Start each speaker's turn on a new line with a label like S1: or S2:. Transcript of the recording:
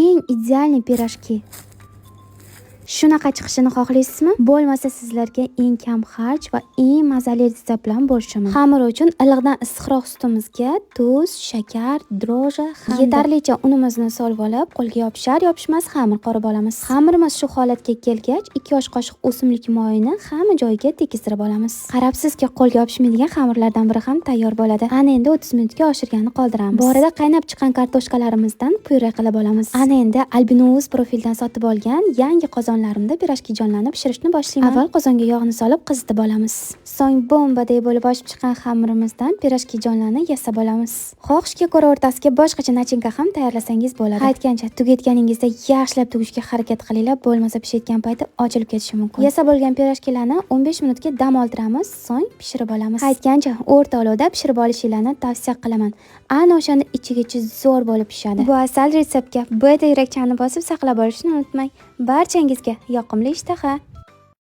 S1: eng idealniy pirojki. Shunaqa chiqishini xohlaysizmi? Bo'lmasa sizlarga eng kam xarj va eng mazali retsept bilan bo'lishaman. Xamir uchun iliqdan issiqroq sutimizga tuz, shakar, droji, yetarlicha unimizni solib olib, qo'lga yopishar-yopishmas xamir qorib olamiz. Xamirimiz shu holatga kelgach, 2 osh qoshiq o'simlik moyini hamma joyiga tekistirib olamiz. Qarabsizki, qo'lga yopishmaydigan xamirlardan biri ham tayyor bo'ladi. Ana endi 30 minutga oshirganini qoldiramiz. Bu orada qaynab chiqqan kartoshkalarimizdan pyure qilib olamiz. Ana endi Albinous profildan sotib olgan yangi qozonlarimda pirojki jonlanib pishirishni boshlayman. Avval qozonga yog'ni solib qizitib olamiz. So'ng bombadek bo'lib oshib chiqqan xamirimizdan pirojki jonlarni yasab olamiz. Xohishga ko'ra o'rtasiga boshqacha nachinka ham tayyorlasangiz bo'ladi. Aytgancha tugatganingizda yaxshilab tugishga harakat qilinglar, bo'lmasa pishayotgan payti ochilib ketishi mumkin. Yasab olgan pirojkilarni 15 minutga dam oldiramiz, so'ng pishirib olamiz. Aytgancha o'rta olovda pishirib olishinglarni tavsiya qilaman. Ana o'shanda ichigacha zo'r bo'lib pishadi. Bu asal retseptga bitta yurakchani bosib saqlab olishni unutmang. Barchangizga yoqimli ishtaha.